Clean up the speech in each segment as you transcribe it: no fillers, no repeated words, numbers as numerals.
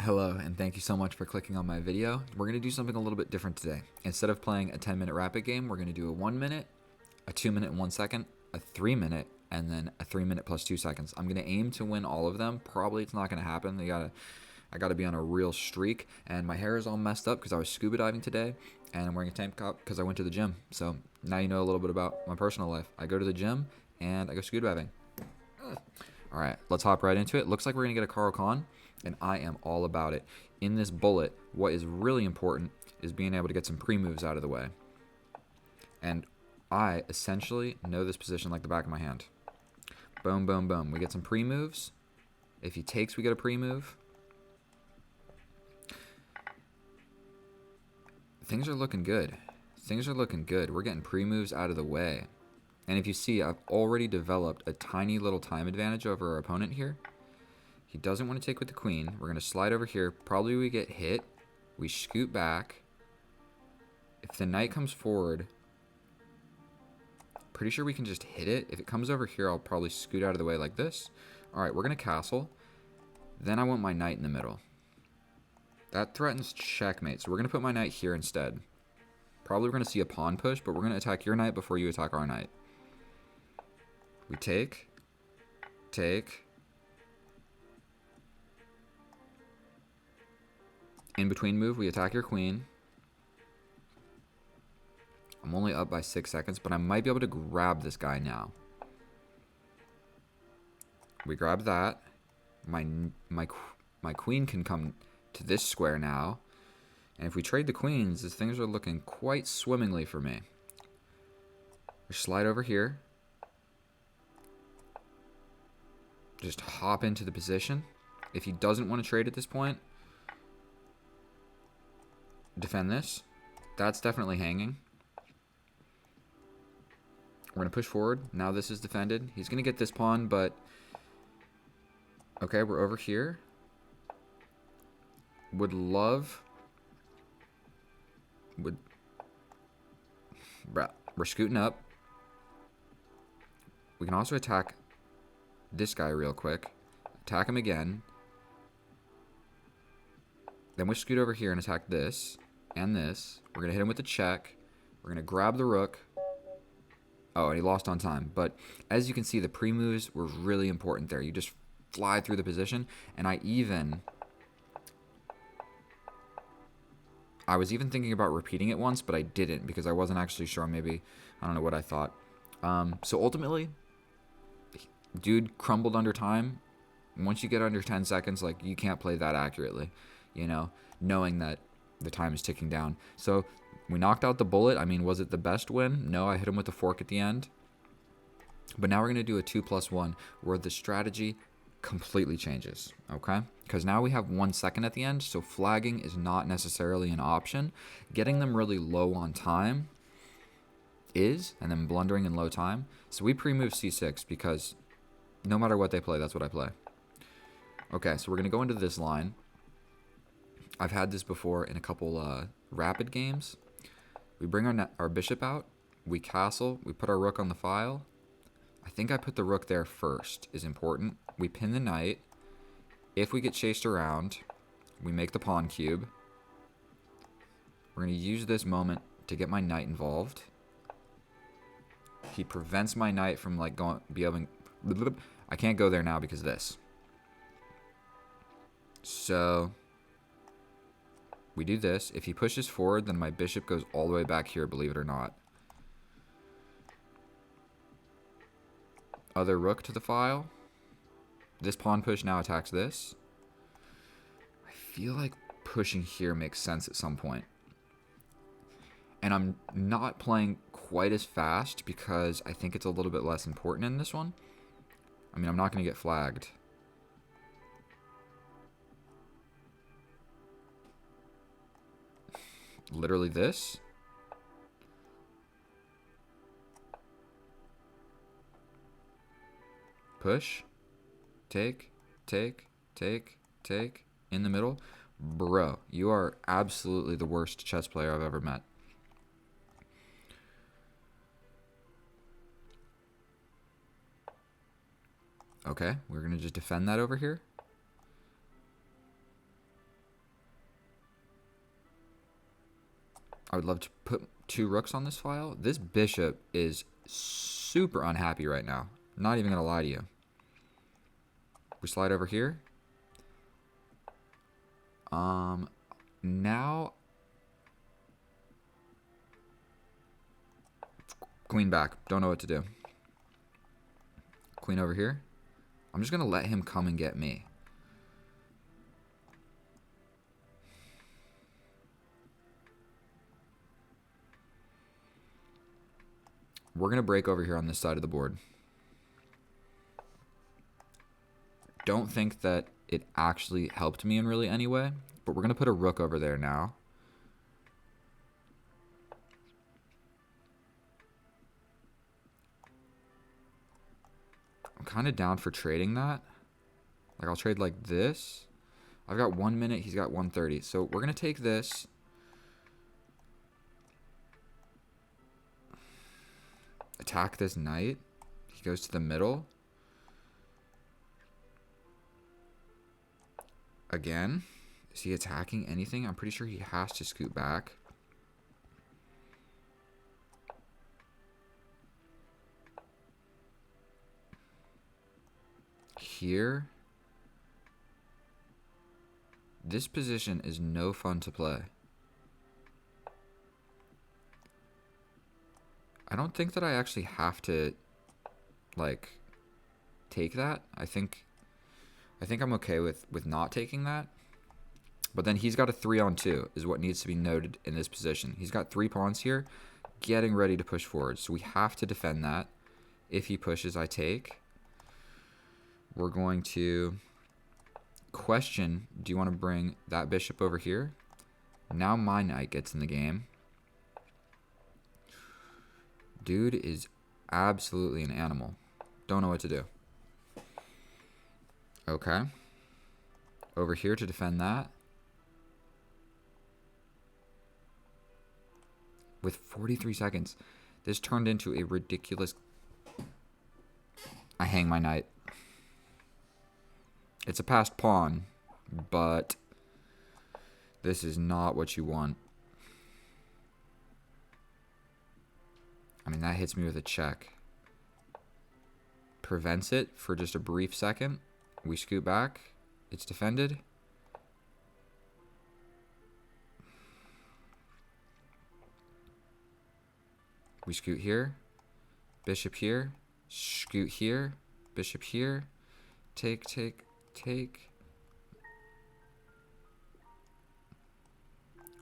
Hello, and thank you so much for clicking on my video. We're going to do something a little bit different today. Instead of playing a 10-minute rapid game, we're going to do a 1 minute, a 2 minute and 1 second, a 3 minute, and then a 3 minute plus 2 seconds. I'm going to aim to win all of them. Probably it's not going to happen. I gotta be on a real streak, and my hair is all messed up because I was scuba diving today, and I'm wearing a tank top because I went to the gym. So now you know a little bit about my personal life. I go to the gym, and I go scuba diving. All right, let's hop right into it. Looks like we're gonna get a Carl Con, and I am all about it. In this bullet, what is really important is being able to get some pre-moves out of the way. And I essentially know this position like the back of my hand. Boom, boom, boom. We get some pre-moves. If he takes, we get a pre-move. Things are looking good. Things are looking good. We're getting pre-moves out of the way. And if you see, I've already developed a tiny little time advantage over our opponent here. He doesn't want to take with the queen. We're going to slide over here. Probably we get hit. We scoot back. If the knight comes forward, pretty sure we can just hit it. If it comes over here, I'll probably scoot out of the way like this. All right, we're going to castle. Then I want my knight in the middle. That threatens checkmate, so we're going to put my knight here instead. Probably we're going to see a pawn push, but we're going to attack your knight before you attack our knight. We take. In between move, we attack your queen. I'm only up by 6 seconds, but I might be able to grab this guy now. We grab that. My queen can come to this square now, and if we trade the queens, things are looking quite swimmingly for me. We slide over here, just hop into the position. If he doesn't want to trade at this point, defend this. That's definitely hanging. We're going to push forward. Now this is defended. He's going to get this pawn, but okay, we're over here. We're scooting up. We can also attack this guy real quick. Attack him again. Then we scoot over here and attack this and this. We're going to hit him with the check. We're going to grab the rook. Oh, and he lost on time. But as you can see, the pre-moves were really important there. You just fly through the position, and I was even thinking about repeating it once, but I didn't because I wasn't actually sure. Maybe, I don't know what I thought. So ultimately, dude crumbled under time. Once you get under 10 seconds, like, you can't play that accurately, you know, knowing that the time is ticking down. So we knocked out the bullet. I mean, was it the best win? No, I hit him with the fork at the end. But now we're going to do a 2+1 where the strategy completely changes, okay? Because now we have 1 second at the end, so flagging is not necessarily an option. Getting them really low on time is, and then blundering in low time. So we pre-move c6 because no matter what they play, that's what I play. Okay, so we're going to go into this line. I've had this before in a couple rapid games. We bring our bishop out, we castle, we put our rook on the file. I think I put the rook there first, is important. We pin the knight. If we get chased around, we make the pawn cube. We're going to use this moment to get my knight involved. He prevents my knight from like I can't go there now because of this. So we do this. If he pushes forward, then my bishop goes all the way back here, believe it or not. Other rook to the file. This pawn push now attacks this. I feel like pushing here makes sense at some point. And I'm not playing quite as fast because I think it's a little bit less important in this one. I mean, I'm not going to get flagged. Literally this. Push. Take. In the middle. Bro, you are absolutely the worst chess player I've ever met. Okay, we're going to just defend that over here. I would love to put 2 rooks on this file. This bishop is super unhappy right now. Not even going to lie to you. We slide over here. Now... Queen back. Don't know what to do. Queen over here. I'm just going to let him come and get me. We're going to break over here on this side of the board. Don't think that it actually helped me in really any way, but we're going to put a rook over there now. I'm kind of down for trading that. Like, I'll trade like this. I've got 1 minute. He's got 1:30. So we're going to take this. Attack this knight. He goes to the middle. Again. Is he attacking anything? I'm pretty sure he has to scoot back. Here. This position is no fun to play. I don't think that I actually have to, like, take that. I think I'm okay with not taking that. But then he's got a 3-on-2 is what needs to be noted in this position. He's got 3 pawns here getting ready to push forward. So we have to defend that. If he pushes, I take. We're going to question, do you want to bring that bishop over here? Now my knight gets in the game. Dude is absolutely an animal. Don't know what to do. Okay. Over here to defend that. With 43 seconds. This turned into a ridiculous... I hang my knight. It's a passed pawn, but this is not what you want. I mean, that hits me with a check. Prevents it for just a brief second. We scoot back. It's defended. We scoot here. Bishop here. Scoot here. Bishop here. Take, take, take.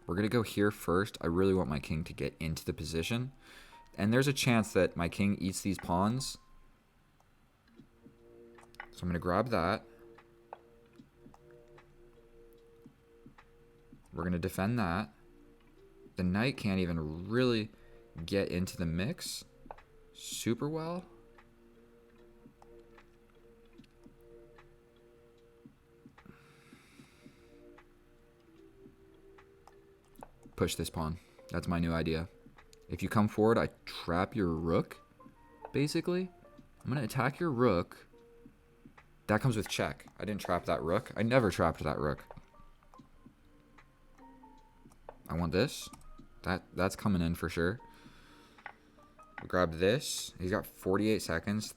We're going to go here first. I really want my king to get into the position. And there's a chance that my king eats these pawns. So I'm going to grab that. We're going to defend that. The knight can't even really get into the mix super well. Push this pawn. That's my new idea. If you come forward, I trap your rook, basically. I'm going to attack your rook. That comes with check. I didn't trap that rook. I never trapped that rook. I want this. That's coming in for sure. We'll grab this. He's got 48 seconds.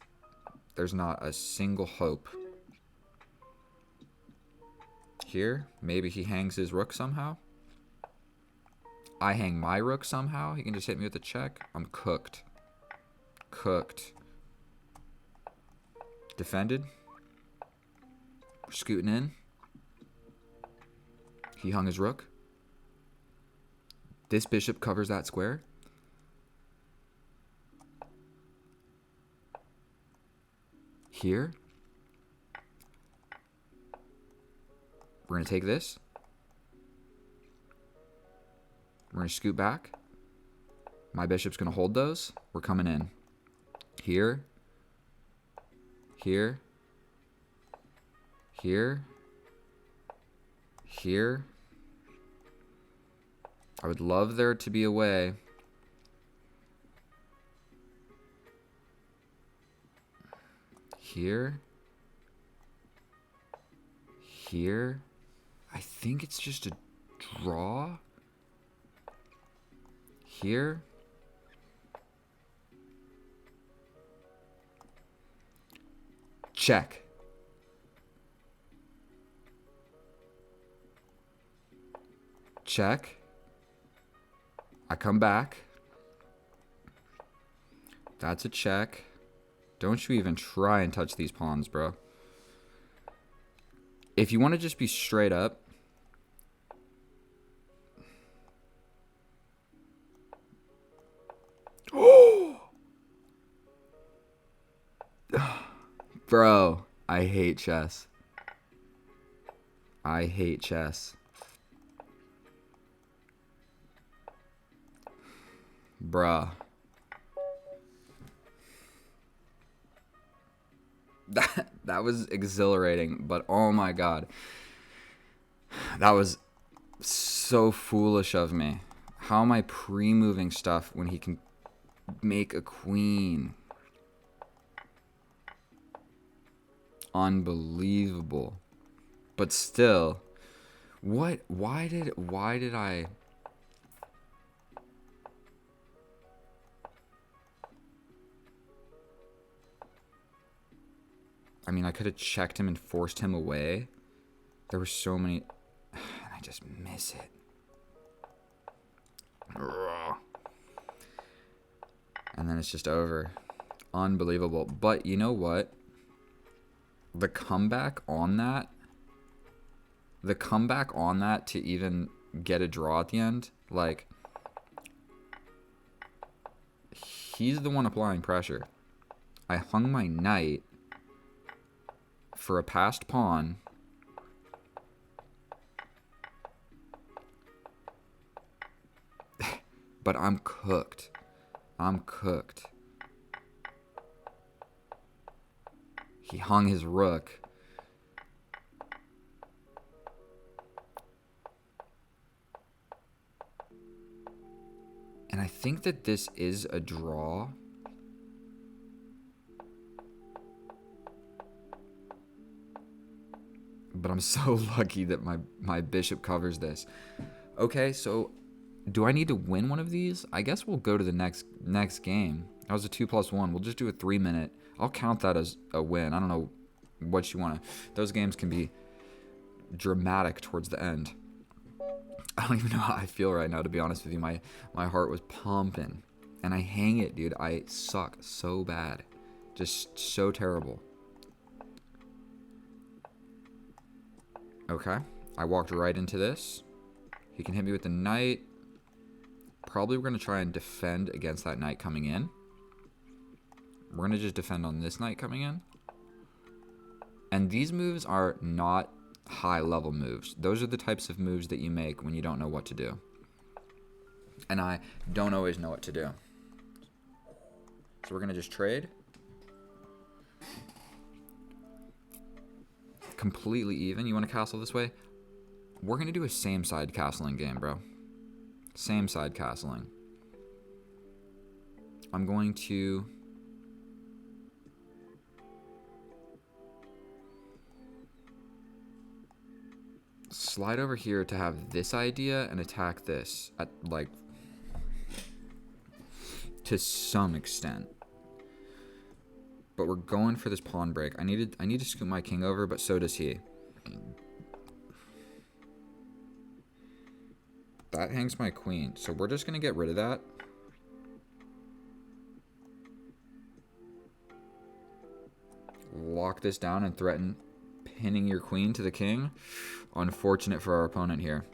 There's not a single hope. Here, maybe he hangs his rook somehow. I hang my rook somehow. He can just hit me with a check. I'm cooked. Cooked. Defended. We're scooting in. He hung his rook. This bishop covers that square. Here. We're going to take this. We're going to scoot back. My bishop's going to hold those. We're coming in. Here. Here. Here. Here. I would love there to be a way. Here. Here. I think it's just a draw. here. Check. Check. I come back. That's a check. Don't you even try and touch these pawns, bro. If you want to just be straight up, bro, I hate chess. I hate chess. Bruh. That was exhilarating, but oh my god. That was so foolish of me. How am I pre-moving stuff when he can make a queen? Unbelievable. But still, why did I mean, I could have checked him and forced him away. There were so many, and I just miss it. And then it's just over. Unbelievable. But you know what? The comeback on that to even get a draw at the end, like, he's the one applying pressure. I hung my knight for a passed pawn. But I'm cooked. I'm cooked. He hung his rook. And I think that this is a draw. But I'm so lucky that my bishop covers this. Okay, so do I need to win one of these? I guess we'll go to the next game. That was a 2+1. We'll just do a 3-minute. I'll count that as a win. I don't know what you want to. Those games can be dramatic towards the end. I don't even know how I feel right now, to be honest with you. My heart was pumping. And I hang it, dude. I suck so bad. Just so terrible. Okay. I walked right into this. He can hit me with the knight. Probably we're going to try and defend against that knight coming in. We're going to just defend on this knight coming in. And these moves are not high-level moves. Those are the types of moves that you make when you don't know what to do. And I don't always know what to do. So we're going to just trade. Completely even. You want to castle this way? We're going to do a same-side castling game, bro. Same-side castling. I'm going to slide over here to have this idea and attack this at, like, to some extent. But we're going for this pawn break. I need to scoot my king over, but so does he. That hangs my queen, so we're just going to get rid of that. Lock this down and threaten pinning your queen to the king. Unfortunate for our opponent here.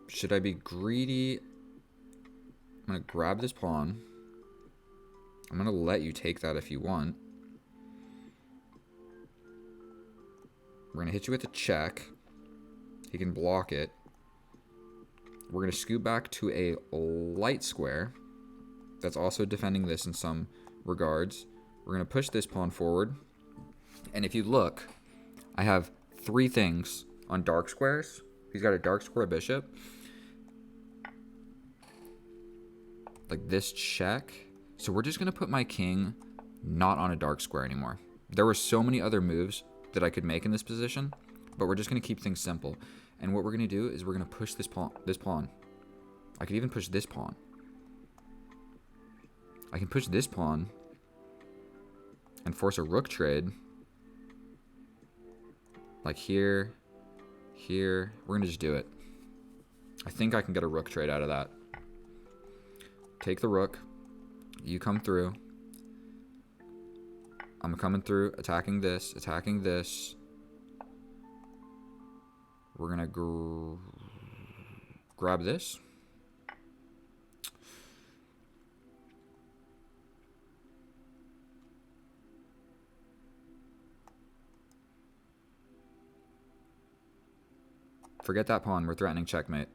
Should I be greedy? I'm going to grab this pawn. I'm going to let you take that if you want. We're going to hit you with a check. He can block it. We're going to scoot back to a light square. That's also defending this in some regards. We're going to push this pawn forward. And if you look, I have 3 things on dark squares. He's got a dark square bishop. Like this check. So we're just going to put my king not on a dark square anymore. There were so many other moves that I could make in this position, But we're just going to keep things simple. And what we're going to do is we're going to push this pawn. I could even push this pawn. I can push this pawn and force a rook trade. Like here, here. We're going to just do it. I think I can get a rook trade out of that. Take the rook. You come through. I'm coming through, attacking this, attacking this. We're going to grab this. Forget that pawn. We're threatening checkmate.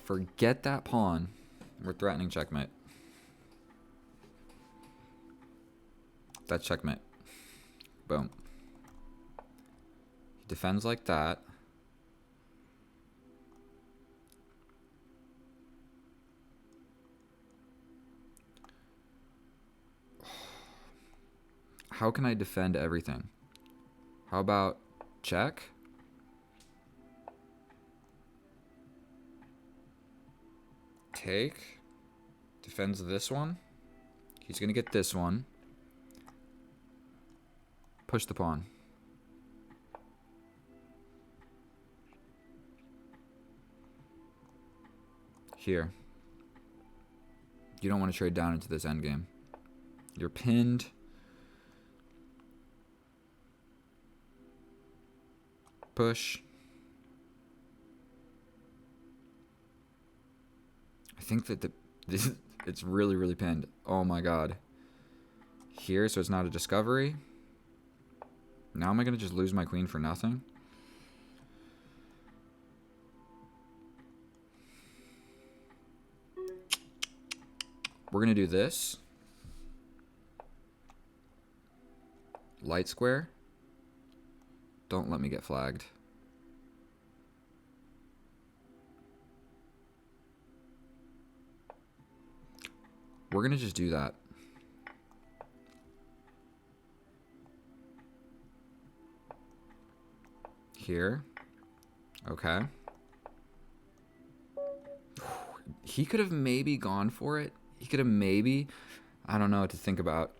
Forget that pawn. We're threatening checkmate. That's checkmate. Boom. He defends like that. How can I defend everything? How about check? Take. Defends this one. He's going to get this one. Push the pawn. Here. You don't want to trade down into this endgame. You're pinned. Push. I think that it's really, really pinned. Oh my god. Here, so it's not a discovery. Now am I going to just lose my queen for nothing? We're going to do this. Light square. Don't let me get flagged. We're going to just do that. Here. Okay. He could have maybe gone for it. He could have maybe... I don't know what to think about.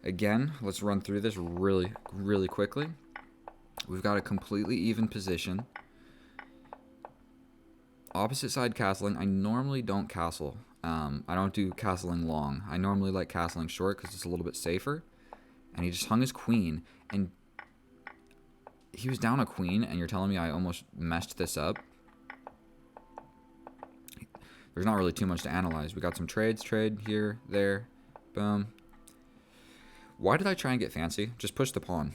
Again, let's run through this really, really quickly. We've got a completely even position. Opposite side castling. I normally don't castle. I don't do castling long. I normally like castling short because it's a little bit safer. And he just hung his queen. And he was down a queen, and you're telling me I almost messed this up? There's not really too much to analyze. We got some trades. Trade here, there. Boom. Why did I try and get fancy? Just push the pawn.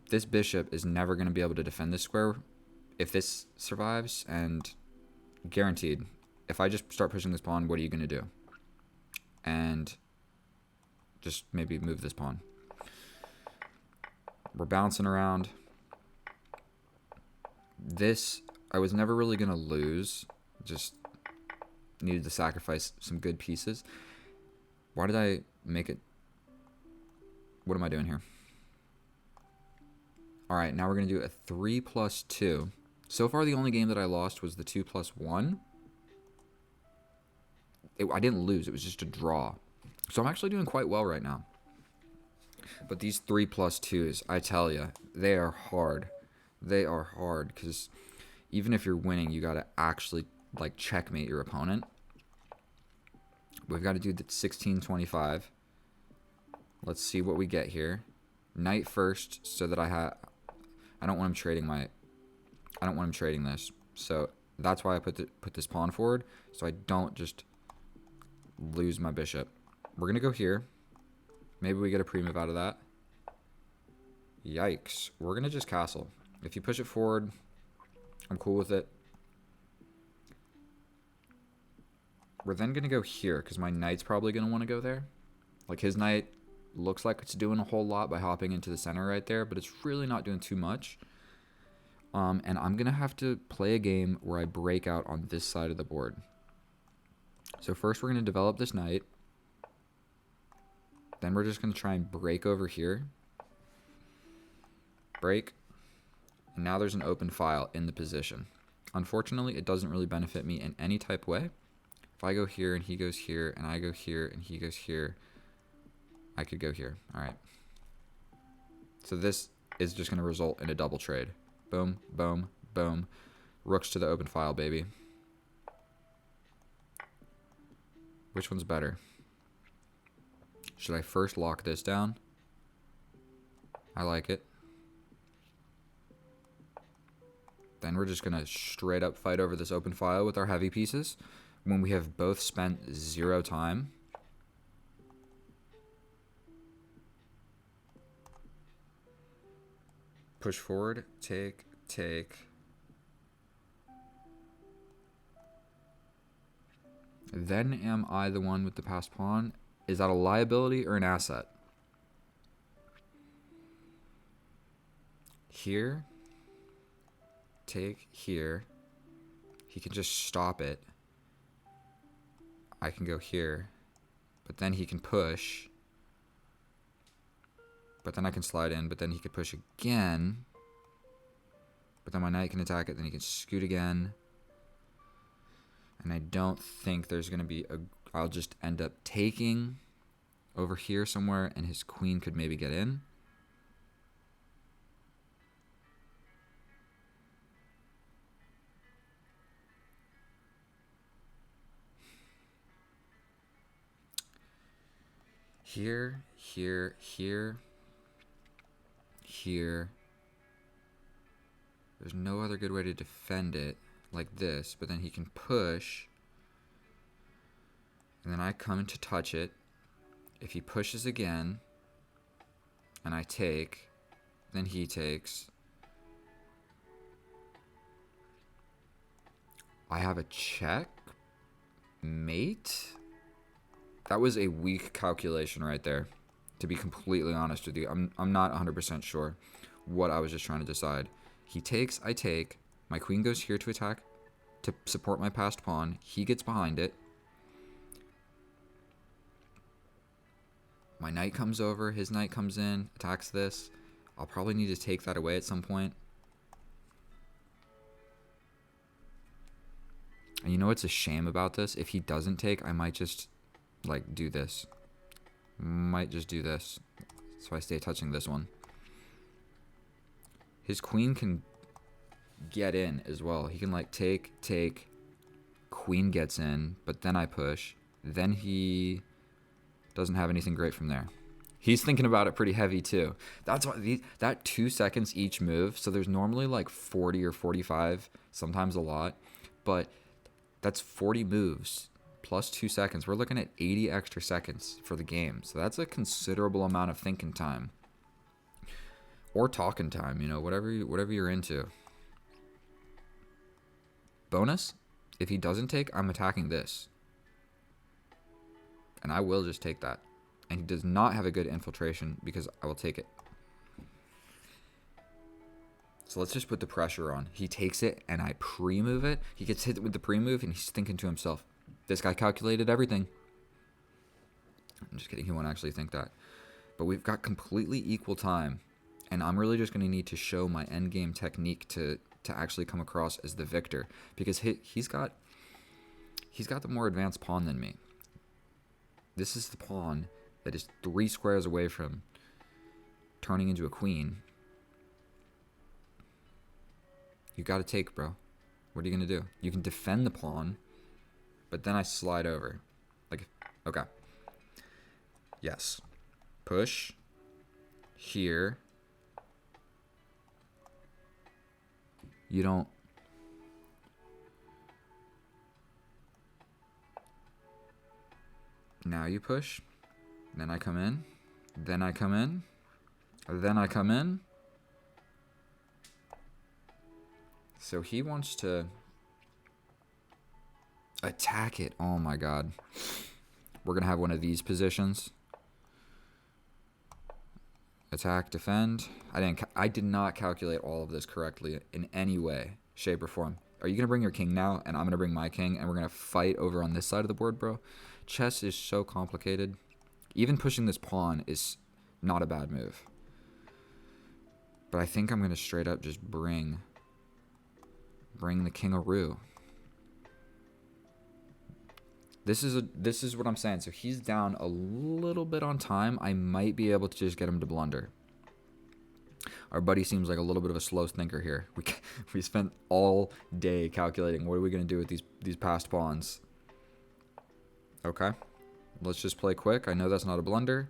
This bishop is never going to be able to defend this square if this survives, and guaranteed. If I just start pushing this pawn, what are you going to do? And just maybe move this pawn. We're bouncing around. This, I was never really going to lose. Just needed to sacrifice some good pieces. Why did I make it? What am I doing here? All right, now we're going to do a 3+2. So far, the only game that I lost was the 2+1. I didn't lose. It was just a draw. So I'm actually doing quite well right now. But these 3+2s, I tell you, they are hard. They are hard because even if you're winning, you got to actually like checkmate your opponent. We've got to do the 16-25. Let's see what we get here. Knight first, so that I don't want him trading I don't want him trading this. So that's why I put this pawn forward, so I don't just lose my bishop. We're gonna go here. Maybe we get a pre-move out of that. Yikes. We're gonna just castle. If you push it forward, I'm cool with it. We're then gonna go here because my knight's probably gonna want to go there. Like his knight looks like it's doing a whole lot by hopping into the center right there, but it's really not doing too much. And I'm gonna have to play a game where I break out on this side of the board. So first we're gonna develop this knight. Then we're just going to try and break over here. Break. And now there's an open file in the position. Unfortunately, it doesn't really benefit me in any type way. If I go here and he goes here and I go here and he goes here, I could go here. All right. So this is just going to result in a double trade. Boom, boom, boom. Rooks to the open file, baby. Which one's better? Should I first lock this down? I like it. Then we're just going to straight up fight over this open file with our heavy pieces when we have both spent 0 time. Push forward, take. Then am I the one with the passed pawn? Is that a liability or an asset? Here. Take here. He can just stop it. I can go here. But then he can push. But then I can slide in. But then he could push again. But then my knight can attack it. Then he can scoot again. And I don't think there's going to be a... I'll just end up taking over here somewhere. And his queen could maybe get in. Here, here, here, here. There's no other good way to defend it like this, but then he can push. And then I come to touch it. If he pushes again, and I take, then he takes. I have a check. Mate? That was a weak calculation right there, to be completely honest with you. I'm not 100% sure what I was just trying to decide. He takes, I take. My queen goes here to attack, to support my passed pawn. He gets behind it. My knight comes over. His knight comes in, attacks this. I'll probably need to take that away at some point. And you know what's a shame about this? If he doesn't take, I might just... like do this. Might just do this. So I stay touching this one. His queen can get in as well. He can like take. Queen gets in, but then I push. Then he doesn't have anything great from there. He's thinking about it pretty heavy too. That's why that 2 seconds each move. So there's normally like 40 or 45, sometimes a lot, but that's 40 moves. Plus 2 seconds. We're looking at 80 extra seconds for the game. So that's a considerable amount of thinking time. Or talking time, you know, whatever you're into. Bonus, if he doesn't take, I'm attacking this. And I will just take that. And he does not have a good infiltration because I will take it. So let's just put the pressure on. He takes it and I pre-move it. He gets hit with the pre-move and he's thinking to himself, this guy calculated everything. I'm just kidding. He won't actually think that. But we've got completely equal time. And I'm really just going to need to show my endgame technique to actually come across as the victor. Because he's got the more advanced pawn than me. This is the pawn that is 3 squares away from turning into a queen. You got to take, bro. What are you going to do? You can defend the pawn. But then I slide over. Like, okay. Yes. Push. Here. You don't... Now you push. Then I come in. Then I come in. Then I come in. So he wants to... attack it. Oh my god. We're going to have one of these positions. Attack, defend. I did not calculate all of this correctly in any way, shape, or form. Are you going to bring your king now? And I'm going to bring my king. And we're going to fight over on this side of the board, bro. Chess is so complicated. Even pushing this pawn is not a bad move. But I think I'm going to straight up just bring the king-a-roo. This is what I'm saying. So he's down a little bit on time. I might be able to just get him to blunder. Our buddy seems like a little bit of a slow thinker here. We spent all day calculating what are we going to do with these passed pawns. Okay. Let's just play quick. I know that's not a blunder.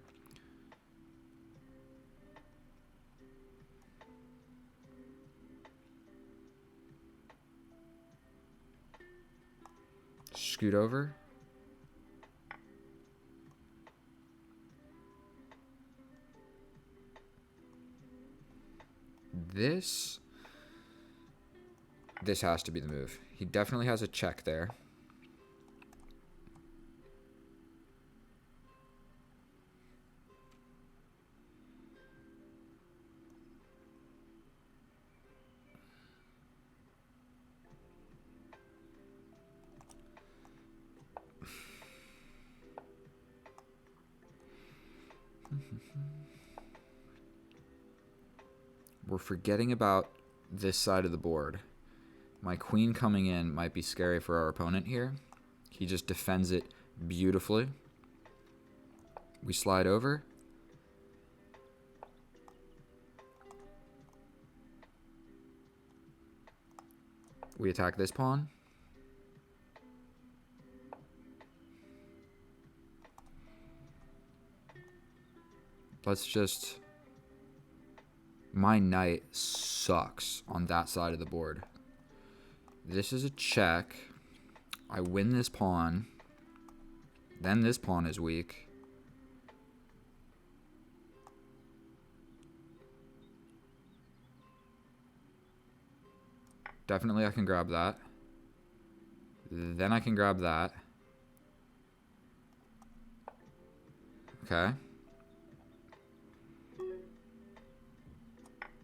Scoot over. This has to be the move. He definitely has a check there. We're forgetting about this side of the board. My queen coming in might be scary for our opponent here. He just defends it beautifully. We slide over. We attack this pawn. Let's just... My knight sucks on that side of the board. This is a check. I win this pawn. Then this pawn is weak. Definitely I can grab that. Then I can grab that. Okay.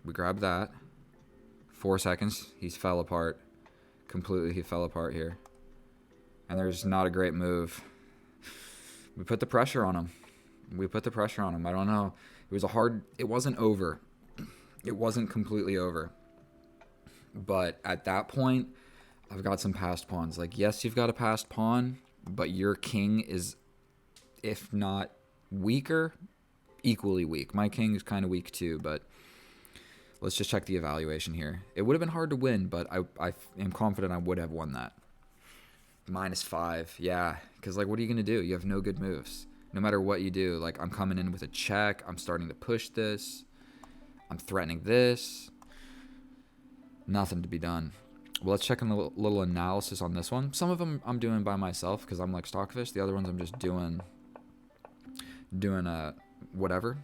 We grab that. 4 seconds. He fell apart. Completely, he fell apart here. And there's not a great move. We put the pressure on him. I don't know. It was a hard... It wasn't over. It wasn't completely over. But at that point, I've got some passed pawns. Like, yes, you've got a passed pawn, but your king is, if not weaker, equally weak. My king is kind of weak too, but... Let's just check the evaluation here. It would have been hard to win, but I am confident I would have won that. -5. Yeah, because, like, what are you going to do? You have no good moves. No matter what you do, like, I'm coming in with a check. I'm starting to push this. I'm threatening this. Nothing to be done. Well, let's check a little analysis on this one. Some of them I'm doing by myself because I'm like Stockfish. The other ones I'm just doing whatever.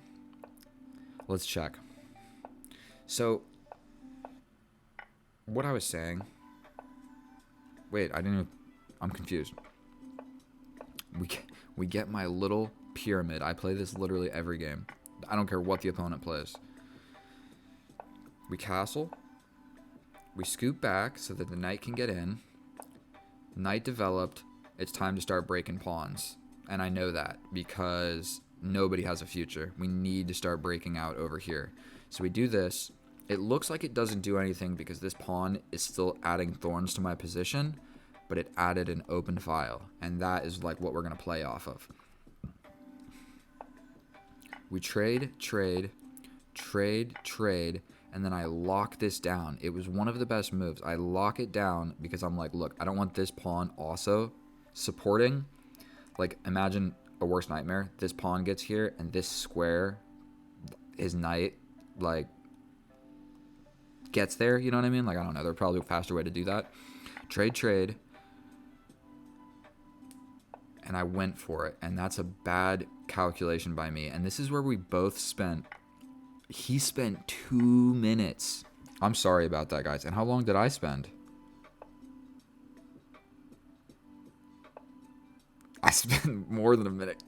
Let's check. So, what I was saying... Wait, I'm confused. We get my little pyramid. I play this literally every game. I don't care what the opponent plays. We castle. We scoop back so that the knight can get in. Knight developed. It's time to start breaking pawns. And I know that because nobody has a future. We need to start breaking out over here. So we do this. It looks like it doesn't do anything because this pawn is still adding thorns to my position, but it added an open file, and that is like what we're going to play off of. We trade, and then I lock this down. It was one of the best moves. I lock it down because I'm like, look, I don't want this pawn also supporting. Like, imagine a worse nightmare. This pawn gets here, and this square, his knight, like, gets there, you know what I mean? Like, I don't know. There's probably a faster way to do that. Trade. And I went for it. And that's a bad calculation by me. And this is where we both spent... He spent 2 minutes. I'm sorry about that, guys. And how long did I spend? I spent more than a minute.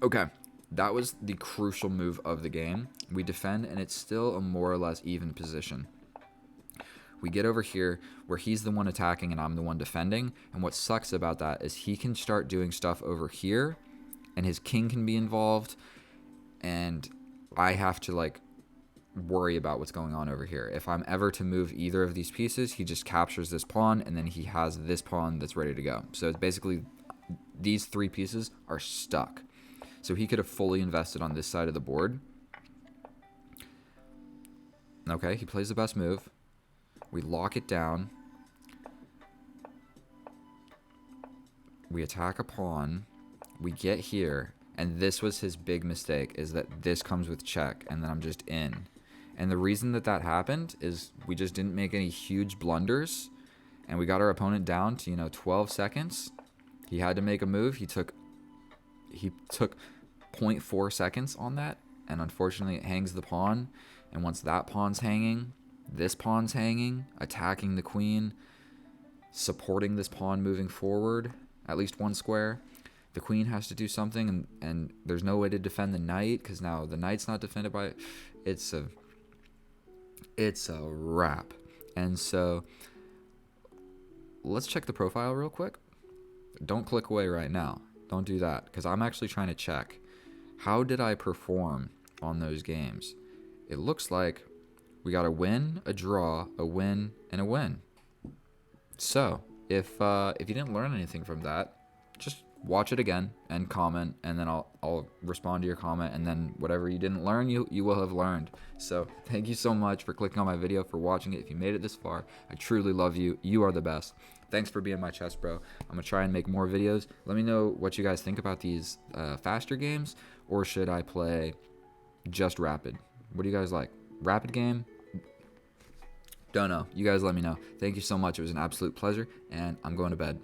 Okay. That was the crucial move of the game. We defend, and it's still a more or less even position. We get over here where he's the one attacking and I'm the one defending. And what sucks about that is he can start doing stuff over here and his king can be involved, and I have to like worry about what's going on over here. If I'm ever to move either of these pieces, he just captures this pawn, and then he has this pawn that's ready to go. So it's basically these 3 pieces are stuck. So he could have fully invested on this side of the board. Okay, he plays the best move. We lock it down. We attack a pawn. We get here, and this was his big mistake, is that this comes with check, and then I'm just in. And the reason that that happened is we just didn't make any huge blunders, and we got our opponent down to, 12 seconds. He had to make a move. He took 0.4 seconds on that, and unfortunately it hangs the pawn. And once that pawn's hanging, this pawn's hanging, attacking the queen, supporting this pawn moving forward at least 1 square. The queen has to do something, and there's no way to defend the knight, because now the knight's not defended by it. It's a wrap. And so let's check the profile real quick. Don't click away right now. Don't do that, because I'm actually trying to check how did I perform on those games. It looks like we got a win, a draw, a win, and a win. So if you didn't learn anything from that, just watch it again and comment, and then I'll respond to your comment, and then whatever you didn't learn, you will have learned. So thank you so much for clicking on my video, for watching it. If you made it this far, I truly love you. You are the best. Thanks for being my chess bro. I'm gonna try and make more videos. Let me know what you guys think about these faster games, or should I play just rapid? What do you guys like? Rapid game? Don't know. You guys let me know. Thank you so much. It was an absolute pleasure, and I'm going to bed.